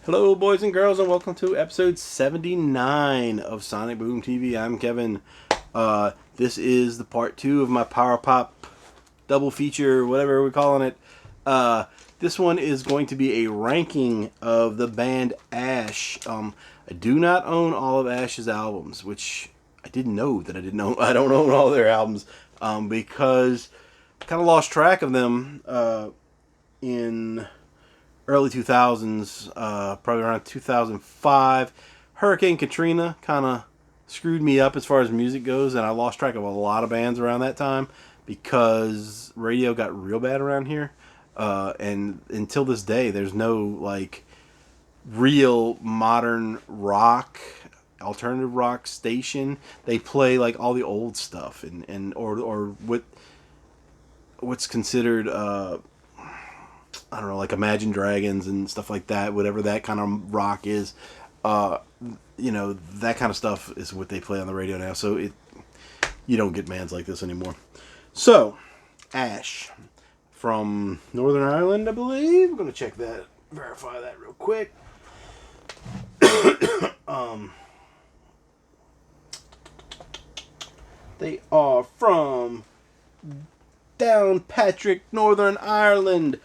Hello, boys and girls, and welcome to episode 79 of Sonic Boom TV. I'm Kevin. This is the part two of my Power Pop double feature, whatever we're calling it. This one is going to be a ranking of the band Ash. I do not own all of Ash's albums, which I didn't know that I didn't own. I don't own all their albums because I kind of lost track of them in early 2000s, probably around 2005. Hurricane Katrina kind of screwed me up as far as music goes, and I lost track of a lot of bands around that time because radio got real bad around here. And until this day, there's no like real modern rock, alternative rock station. They play like all the old stuff or what's considered I don't know, like Imagine Dragons and stuff like that, whatever that kind of rock is. Uh, that kind of stuff is what they play on the radio now. So you don't get bands like this anymore. So, Ash from Northern Ireland, I believe. I'm going to check that, verify that real quick. They are from Downpatrick, Northern Ireland.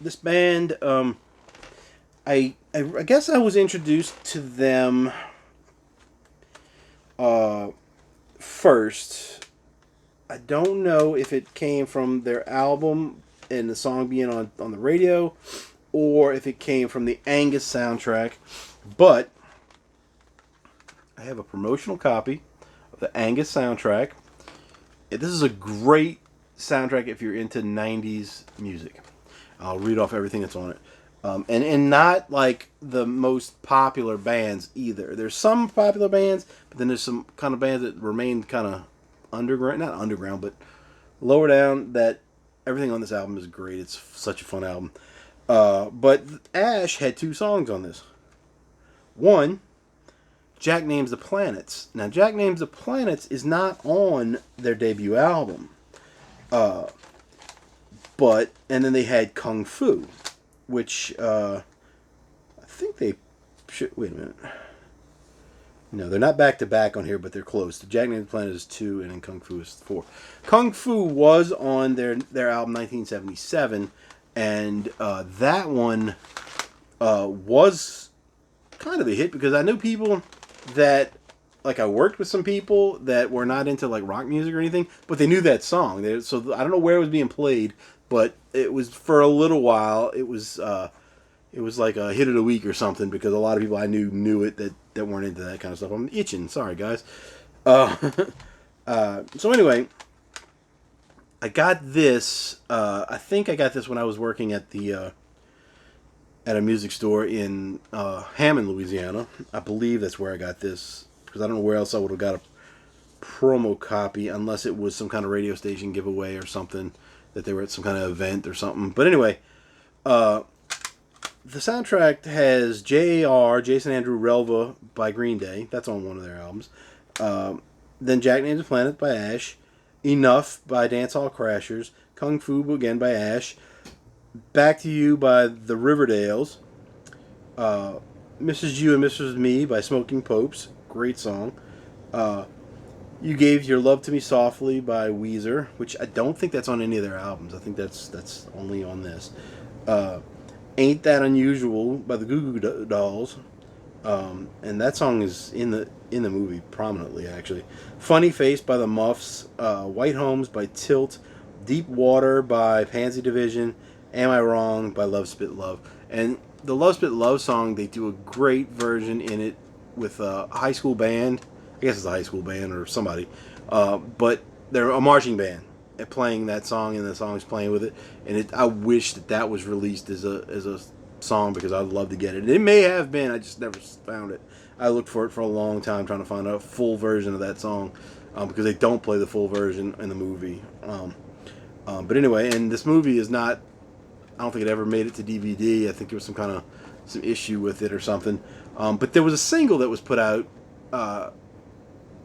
This band, I guess I was introduced to them first. I don't know if it came from their album and the song being on the radio, or if it came from the Angus soundtrack. But I have a promotional copy of the Angus soundtrack. This is a great soundtrack if you're into 90s music. I'll read off everything that's on it. And not like the most popular bands either. There's some popular bands, but then there's some kind of bands that remain kind of underground, not underground, but lower down, that everything on this album is great. It's such a fun album. But Ash had two songs on this. One, Jack Names the Planets. Now, Jack Names the Planets is not on their debut album. And then they had Kung Fu, which I think they should. Wait a minute. No, they're not back to back on here, but they're close. The Jack Names the Planet is 2, and then Kung Fu is 4. Kung Fu was on their album 1977, and that one was kind of a hit because I knew people that, like, I worked with some people that were not into like rock music or anything, but they knew that song. So I don't know where it was being played, but it was for a little while. It was like a hit of the week or something because a lot of people I knew it that weren't into that kind of stuff. I'm itching. Sorry, guys. So anyway, I got this. I think I got this when I was working at a music store in Hammond, Louisiana. I believe that's where I got this because I don't know where else I would have got a promo copy unless it was some kind of radio station giveaway or something, that they were at some kind of event or something. But anyway, the soundtrack has J.A.R., Jason Andrew Relva by Green Day. That's on one of their albums. Then Jack Names the Planet by Ash. Enough by Dancehall Crashers. Kung Fu again by Ash. Back to You by the Riverdales. Mrs. You and Mrs. Me by Smoking Popes. Great song. You Gave Your Love to Me Softly by Weezer, which I don't think that's on any of their albums. I think that's only on this. Ain't That Unusual by the Goo Goo Dolls. And that song is in the movie prominently, actually. Funny Face by the Muffs. White Homes by Tilt. Deep Water by Pansy Division. Am I Wrong by Love Spit Love. And the Love Spit Love song, they do a great version in it with a high school band. I guess it's a high school band or somebody. But they're a marching band playing that song, and the song's playing with it. And I wish that was released as a song because I'd love to get it. It may have been, I just never found it. I looked for it for a long time trying to find a full version of that song because they don't play the full version in the movie. But anyway, and this movie is not, I don't think it ever made it to DVD. I think there was some issue with it or something. But there was a single that was put out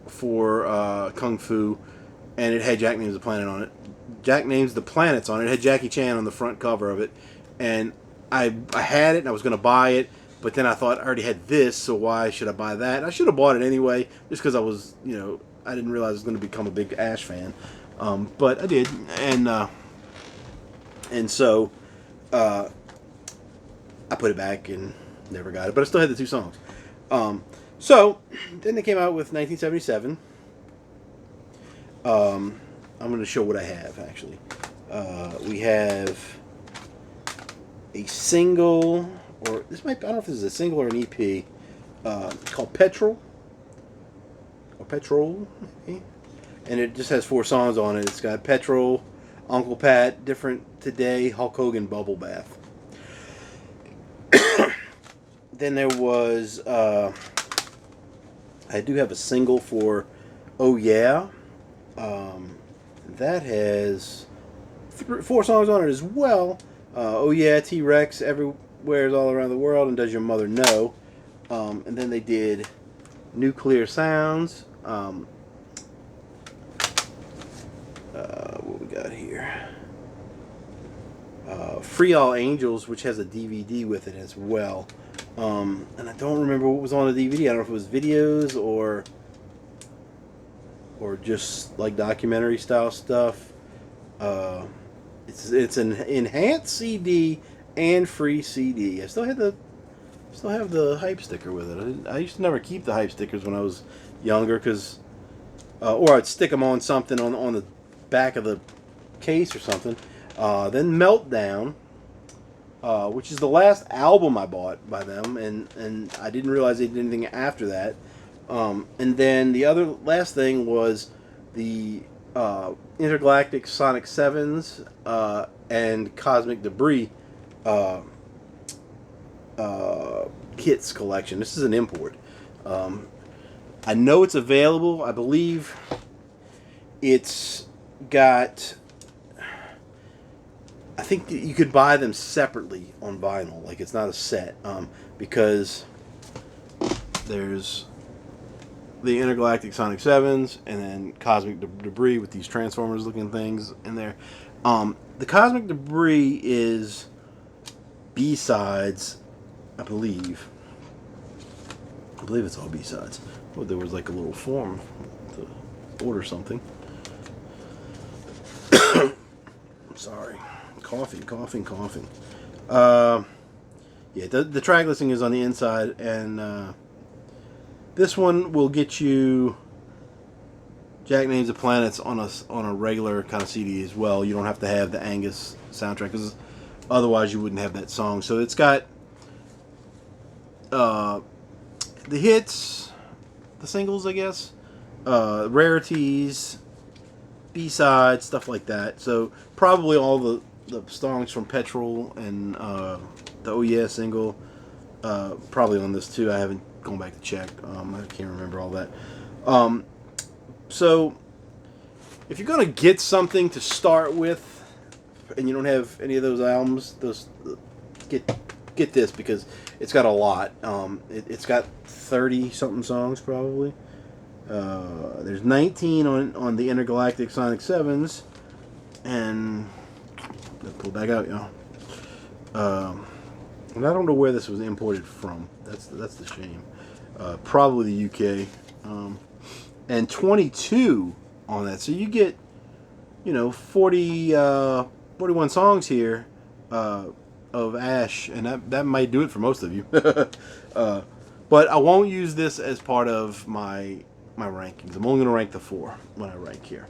for Kung Fu, and it had Jack Names the Planet on it. Jack Names the Planets on it. It had Jackie Chan on the front cover of it, and I had it and I was going to buy it, but then I thought I already had this, so why should I buy that? And I should have bought it anyway, just because I was, I didn't realize I was going to become a big Ash fan. But I did, and so I put it back and never got it, but I still had the two songs. So then they came out with 1977. I'm going to show what I have, actually. We have a single, or this might, I don't know if this is a single or an EP, called Petrol, or Petrol, and it just has 4 songs on it. It's got Petrol, Uncle Pat, Different Today, Hulk Hogan, Bubble Bath. Then there was, I do have a single for Oh Yeah. That has 4 songs on it as well. Oh Yeah, T-Rex, Everywhere's All Around the World, and Does Your Mother Know? And then they did Nuclear Sounds. What we got here? Free All Angels, which has a DVD with it as well. And I don't remember what was on the DVD. I don't know if it was videos or just like documentary style stuff. It's an enhanced CD and free CD. I still have the hype sticker with it. I used to never keep the hype stickers when I was younger, because or I'd stick them on something on the back of the case or something. Then Meltdown, which is the last album I bought by them, and I didn't realize they did anything after that. And then the other last thing was the Intergalactic Sonic Sevens and Cosmic Debris hits collection. This is an import. I know it's available. I believe it's got, I think you could buy them separately on vinyl. Like, it's not a set, because there's the Intergalactic Sonic 7s and then Cosmic Debris with these Transformers looking things in there. The Cosmic Debris is B-sides, I believe. I believe it's all B-sides. Oh, there was like a little form to order something. I'm sorry. Coughing. Yeah, the track listing is on the inside, and this one will get you Jack Names the Planets on a regular kind of CD as well. You don't have to have the Angus soundtrack, because otherwise you wouldn't have that song. So it's got the hits, the singles, I guess, rarities, B-sides, stuff like that. So probably all the songs from Petrol and the Oh Yeah single, probably on this too. I haven't gone back to check. I can't remember all that. So if you're gonna get something to start with, and you don't have any of those albums, get this, because it's got a lot. It's got 30 something songs probably. There's 19 on the Intergalactic Sonic 7s, and let's pull it back out, y'all. And I don't know where this was imported from. That's the shame. Probably the UK. And 22 on that. So you get, 41 songs here of Ash, and that might do it for most of you. But I won't use this as part of my rankings. I'm only going to rank the 4 when I rank here.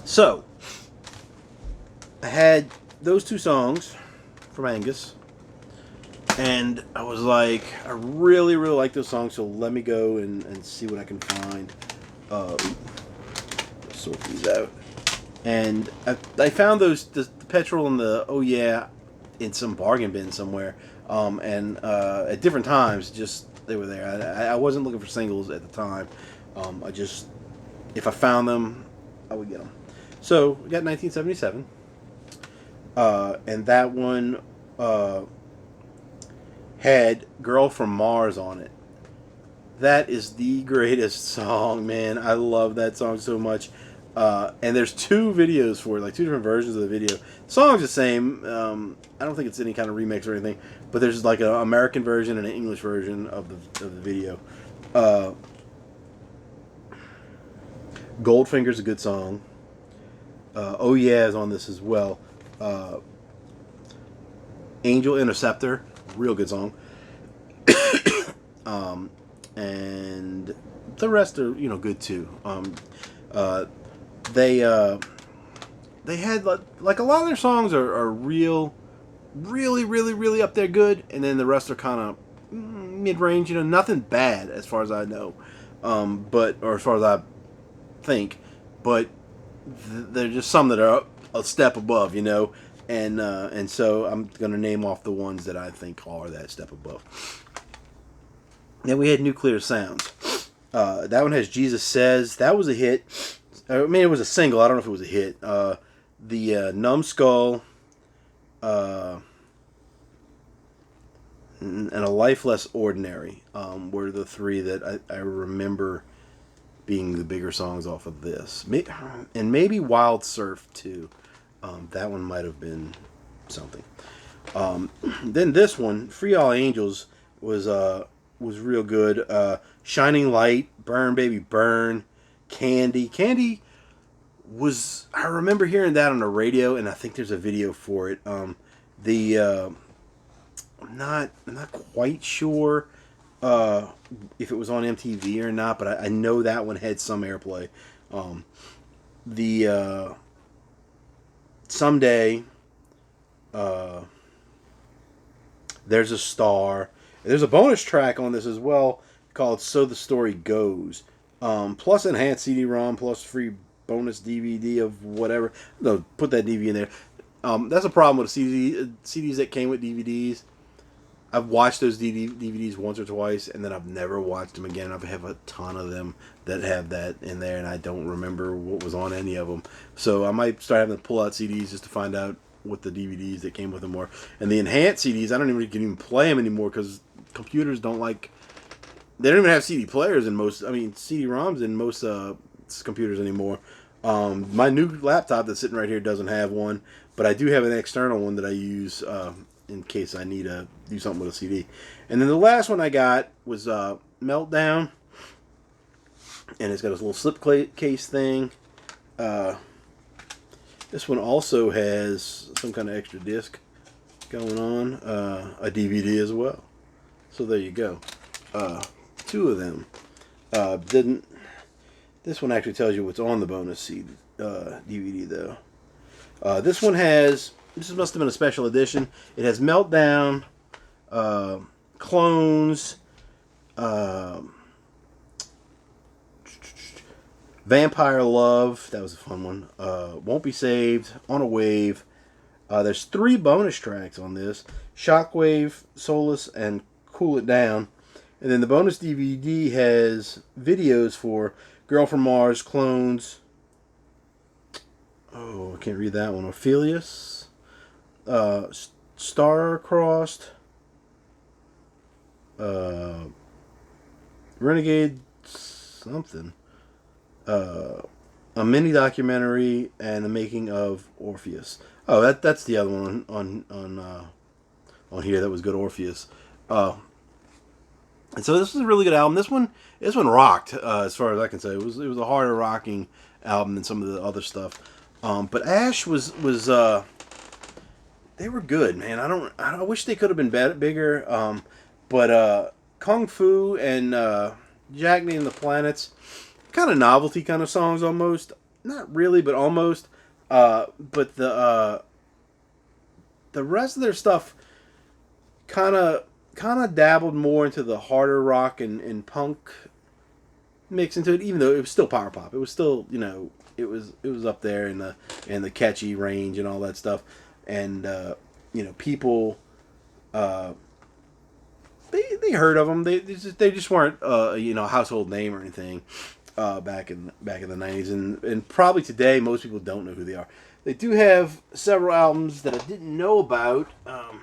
So I had those 2 songs from Angus, and I was like, I really, really like those songs, so let me go and see what I can find. Sort these out. And I found the Petrol and the Oh Yeah in some bargain bin somewhere, and at different times, just they were there. I wasn't looking for singles at the time. If I found them, I would get them. So we got 1977. And that one had Girl from Mars on it. That is the greatest song, man. I love that song so much. And there's two videos for it, like two different versions of the video. The song's the same. I don't think it's any kind of remix or anything, but there's like an American version and an English version of the video. Goldfinger's a good song. Oh Yeah is on this as well. Angel Interceptor, real good song. And the rest are good too. They had like a lot of their songs are really up there good, and then the rest are kind of mid range. Nothing bad as far as I know, or as far as I think, but there's just some that are a step above, and so I'm gonna name off the ones that I think are that step above. Then we had Nuclear Sounds. That one has Jesus Says. That was a hit. I mean, it was a single. I don't know if it was a hit. The Numbskull and A Life Less Ordinary were the three that I remember being the bigger songs off of this. And maybe Wild Surf, too. That one might have been something. Then this one, Free All Angels, was real good. Shining Light, Burn Baby Burn, Candy. Candy I remember hearing that on the radio, and I think there's a video for it. I'm not quite sure if it was on MTV or not, but I know that one had some airplay. Someday, There's a Star. There's a bonus track on this as well called So the Story Goes. Plus enhanced CD-ROM, plus free bonus DVD of whatever. No, put that DVD in there. That's a problem with CDs that came with DVDs. I've watched those DVDs once or twice, and then I've never watched them again. I have a ton of them that have that in there, and I don't remember what was on any of them. So I might start having to pull out CDs just to find out what the DVDs that came with them were. And the enhanced CDs, I don't even play them anymore because computers don't like. They don't even have CD players in most. I mean, CD-ROMs in most computers anymore. My new laptop that's sitting right here doesn't have one, but I do have an external one that I use in case I need to do something with a CD. And then the last one I got was Meltdown, and it's got this little slip case thing. This one also has some kind of extra disc going on, a DVD as well. So there you go. Two of them. This one actually tells you what's on the bonus DVD though. This one has. This must have been a special edition. It has Meltdown, Clones, Vampire Love. That was a fun one. Won't Be Saved, On a Wave. There's 3 bonus tracks on this: Shockwave, Solace, and Cool It Down. And then the bonus DVD has videos for Girl from Mars, Clones. Oh, I can't read that one. Ophelius. Star-Crossed, Renegade something, a mini documentary, and the making of Orpheus. Oh, that's the other one on here that was good, Orpheus. And so this was a really good album. This one rocked as far as I can say. It was a harder rocking album than some of the other stuff. But Ash was they were good, man. I wish they could have been bigger. But Kung Fu and Jackie and the Planets, kind of novelty kind of songs almost. Not really, but almost. But the rest of their stuff kind of dabbled more into the harder rock and punk mix into it. Even though it was still power pop, it was still it was up there in the catchy range and all that stuff. And people they heard of them. They just weren't a household name or anything back in the 90s, and probably today most people don't know who they are. They do have several albums that I didn't know about.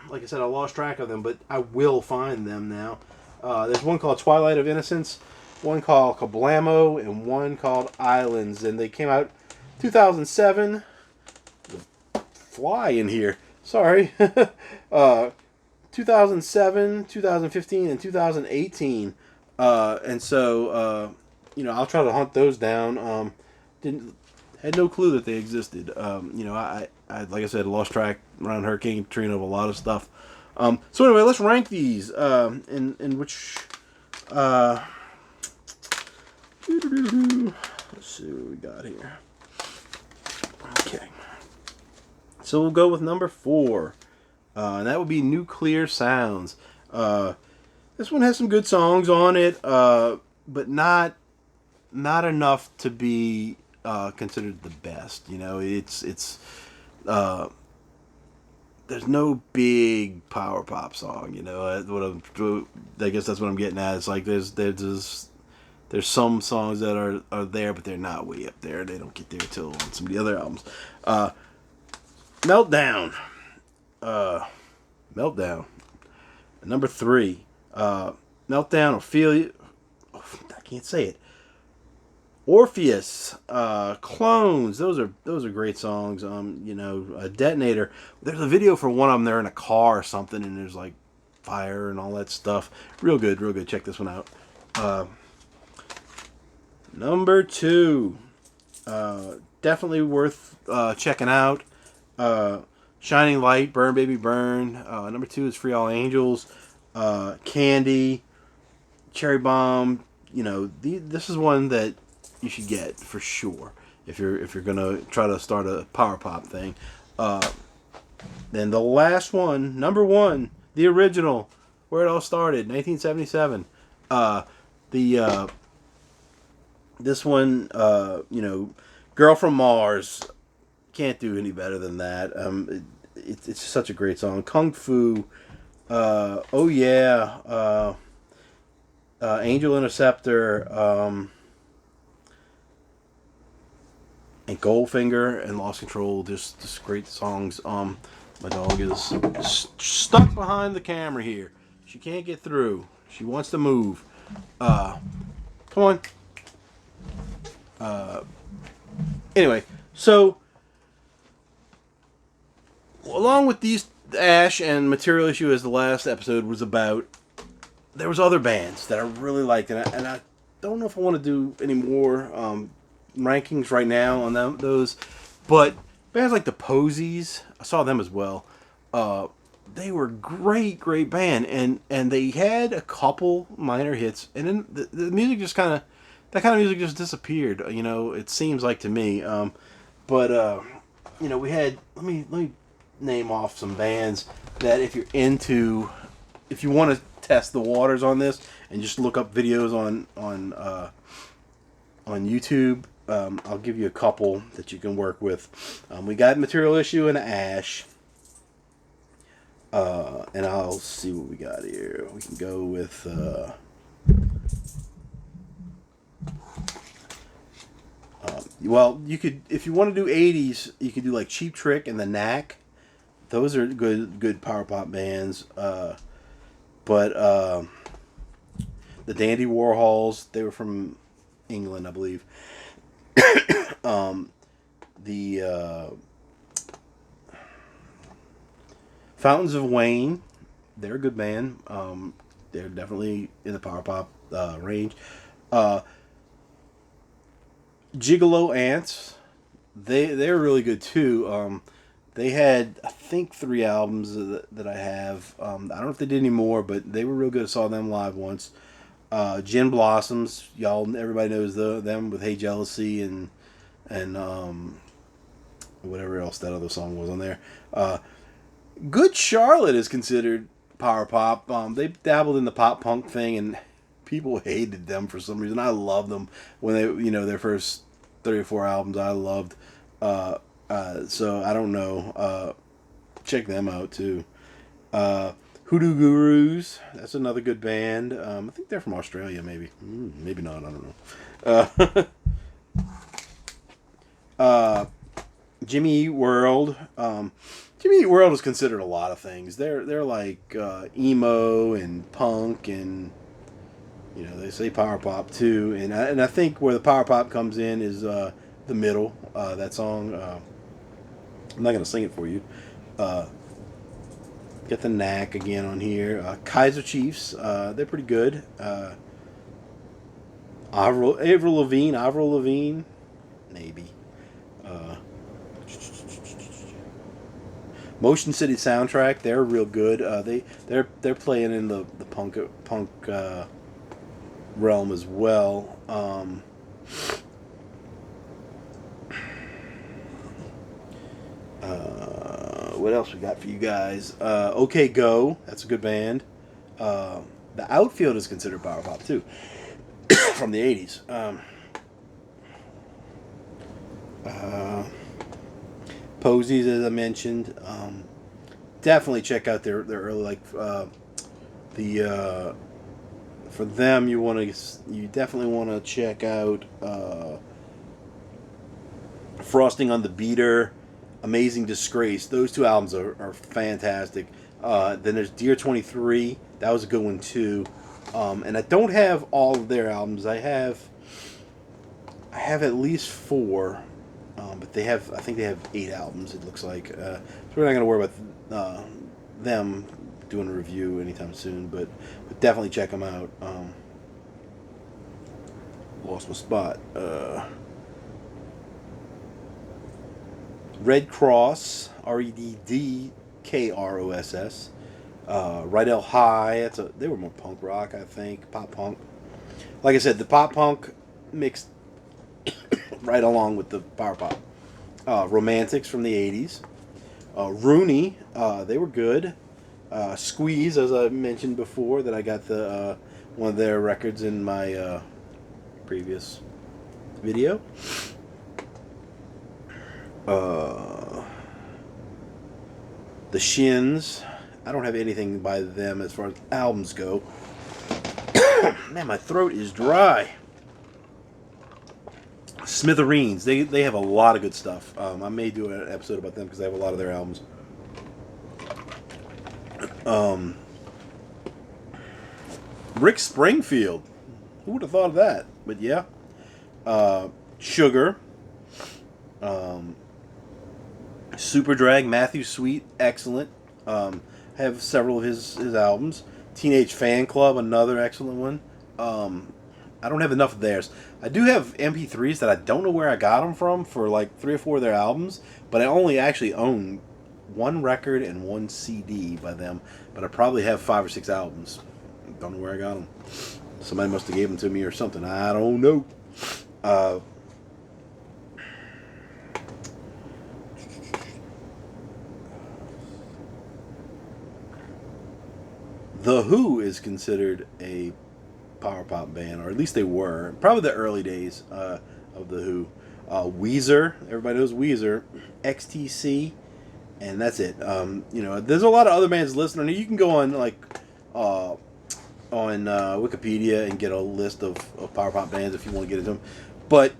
Like I said, I lost track of them, but I will find them now. There's one called Twilight of Innocence, one called Kablamo, and one called Islands, and they came out 2007, fly in here. Sorry. 2007, 2015, and 2018. And so, I'll try to hunt those down. Didn't Had no clue that they existed. I like I said, lost track around Hurricane Katrina of a lot of stuff. So anyway, let's rank these. In which. Let's see what we got here. Okay. So we'll go with number 4. And that would be Nuclear Sounds. This one has some good songs on it, but not enough to be considered the best. It's there's no big power pop song. I guess that's what I'm getting at. It's like there's some songs that are there, but they're not way up there. They don't get there till on some of the other albums. Meltdown. Meltdown. Number 3. Meltdown, Ophelia. Oh, I can't say it. Orpheus, Clones. Those are great songs. Detonator. There's a video for one of them. They're in a car or something, and there's like fire and all that stuff. Real good, real good. Check this one out. Number 2. Definitely worth checking out. Shining Light, Burn Baby Burn. Number 2 is Free All Angels. Candy, Cherry Bomb. This is one that you should get for sure if you're gonna try to start a power pop thing. Then the last one, number 1, the original, where it all started, 1977. This one, Girl from Mars. Can't do any better than that. It's such a great song. Kung Fu. Oh yeah. Angel Interceptor. And Goldfinger and Lost Control. Just great songs. My dog is stuck behind the camera here. She can't get through. She wants to move. Come on. Anyway, so along with these, Ash and Material Issue, as the last episode was about, there was other bands that I really liked, and I don't know if I want to do any more rankings right now on those, but bands like the Posies, I saw them as well. They were great band, and they had a couple minor hits, and then the music just that kind of music just disappeared. It seems like to me. But we had, let me name off some bands that if you want to test the waters on this and just look up videos on YouTube. I'll give you a couple that you can work with. We got Material Issue and Ash. And I'll see what we got here. We can go with you could, if you want to do 80s, you could do like Cheap Trick and the Knack. Those are good power pop bands. But the Dandy Warhols, they were from England, I believe. The Fountains of Wayne, they're a good band. They're definitely in the power pop range. Gigolo Ants, they're really good too. They had, I think, 3 albums that I have. I don't know if they did any more, but they were real good. I saw them live once. Gin Blossoms, everybody knows them with Hey Jealousy and whatever else that other song was on there. Good Charlotte is considered power pop. They dabbled in the pop punk thing, and people hated them for some reason. I loved them when they, their first 3 or 4 albums I loved. So I don't know. Check them out too. Hoodoo Gurus, that's another good band. I think they're from Australia, maybe. Maybe not. I don't know. Jimmy Eat World. Jimmy Eat World is considered a lot of things. They're like emo and punk, and they say power pop too. And I think where the power pop comes in is the middle. that song. I'm not gonna sing it for you. Get the Knack again on here. Kaiser Chiefs, they're pretty good. Avril Lavigne, maybe. Uh, Motion City Soundtrack, they're real good. They're playing in the punk realm as well. What else we got for you guys? OK Go, that's a good band. The Outfield is considered power pop too, from the '80s. Posies, as I mentioned, definitely check out their early the for them you definitely want to check out Frosting on the Beater, Amazing Disgrace. Those two albums are fantastic. Then there's Dear 23. That was a good one too. And I don't have all of their albums. I have at least 4. But I think they have 8 albums, it looks like. So we're not going to worry about them doing a review anytime soon, but definitely check them out. Lost my spot. Red Cross, Reddkross. Rydell High, they were more punk rock, I think, pop punk. Like I said, the pop punk mixed right along with the power pop. Romantics from the 80s. Rooney, they were good. Squeeze, as I mentioned before, that I got the one of their records in my previous video. The Shins, I don't have anything by them as far as albums go. Man, my throat is dry. Smithereens, they have a lot of good stuff. I may do an episode about them because I have a lot of their albums. Rick Springfield, who would have thought of that? But yeah. Sugar. Superdrag, Matthew Sweet, excellent. I have several of his albums. Teenage Fan Club, another excellent one. I don't have enough of theirs. I do have MP3s that I don't know where I got them from for like 3 or 4 of their albums, but I only actually own 1 record and 1 CD by them, but I probably have 5 or 6 albums. Don't know where I got them. Somebody must have gave them to me or something. I don't know. The Who is considered a power pop band, or at least they were. Probably the early days of The Who. Weezer, everybody knows Weezer. XTC, and that's it. There's a lot of other bands listed. You can go on Wikipedia and get a list of power pop bands if you want to get into them. But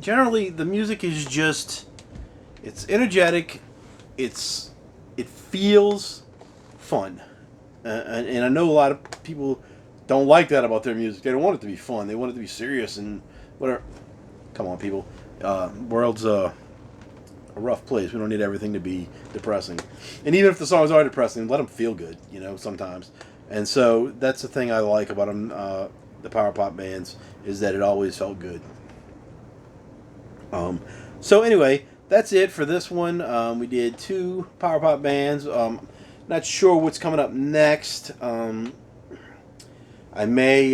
generally, the music is just, it's energetic. It feels fun. And I know a lot of people don't like that about their music. They don't want it to be fun. They want it to be serious and whatever. Come on, people. World's a rough place. We don't need everything to be depressing. And even if the songs are depressing, let them feel good, sometimes. And so that's the thing I like about them, the power pop bands, is that it always felt good. So anyway, that's it for this one. We did 2 power pop bands. Not sure what's coming up next. I may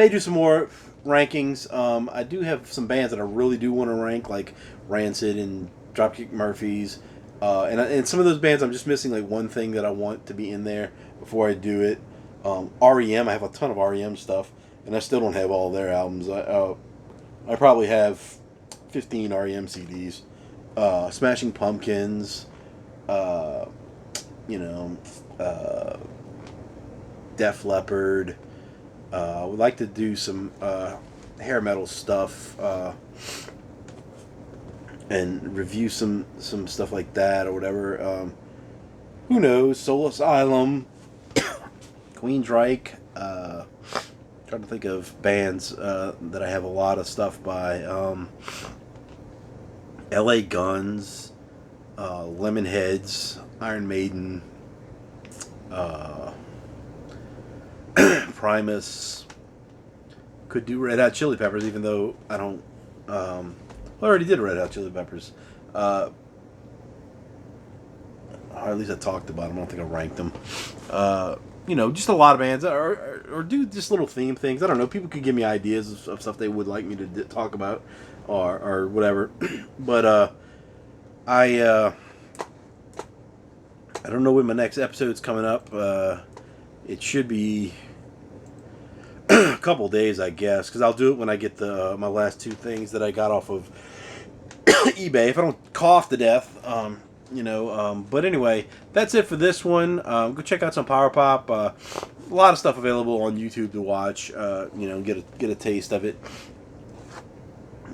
do some more rankings. I do have some bands that I really do want to rank, like Rancid and Dropkick Murphys. And some of those bands, I'm just missing like one thing that I want to be in there before I do it. REM, I have a ton of REM stuff, and I still don't have all their albums. I probably have 15 REM CDs. Smashing Pumpkins. Def Leppard. Would like to do some hair metal stuff and review some stuff like that or whatever. Who knows? Soul Asylum, Queensryche, trying to think of bands that I have a lot of stuff by. L.A. Guns, Lemonheads, Iron Maiden, Primus. Could do Red Hot Chili Peppers, even though I don't. I already did Red Hot Chili Peppers. Or at least I talked about them. I don't think I ranked them. Just a lot of bands, or do just little theme things. I don't know. People could give me ideas of stuff they would like me to talk about, or whatever. But I don't know when my next episode's coming up. It should be a couple days, I guess, because I'll do it when I get my last two things that I got off of eBay. If I don't cough to death, But anyway, that's it for this one. Go check out some Power Pop. A lot of stuff available on YouTube to watch. Get a taste of it.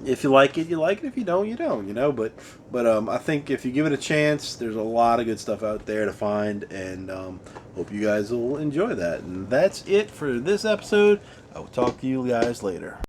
If you like it, you like it. If you don't, you don't. But I think if you give it a chance, there's a lot of good stuff out there to find, and hope you guys will enjoy that. And that's it for this episode. I will talk to you guys later.